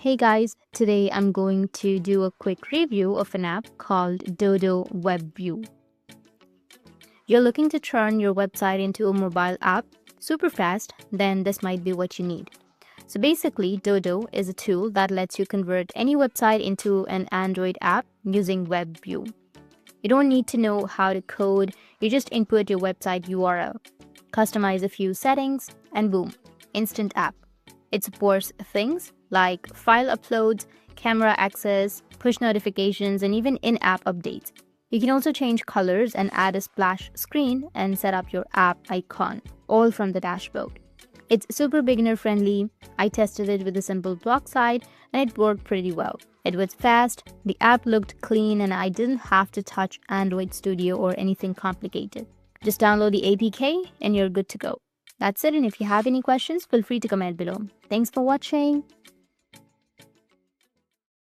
Hey guys, today I'm going to do a quick review of an app called Dodo Webview. You're looking to turn your website into a mobile app super fast, then this might be what you need. So basically, Dodo is a tool that lets you convert any website into an Android app using Webview. You don't need to know how to code, you just input your website URL, customize a few settings, and boom, instant app. It supports things like file uploads, camera access, push notifications, and even in-app updates. You can also change colors and add a splash screen and set up your app icon, all from the dashboard. It's super beginner friendly. I tested it with a simple block site and it worked pretty well. It was fast, the app looked clean, and I didn't have to touch Android Studio or anything complicated. Just download the APK and you're good to go. That's it, and if you have any questions, feel free to comment below. Thanks for watching.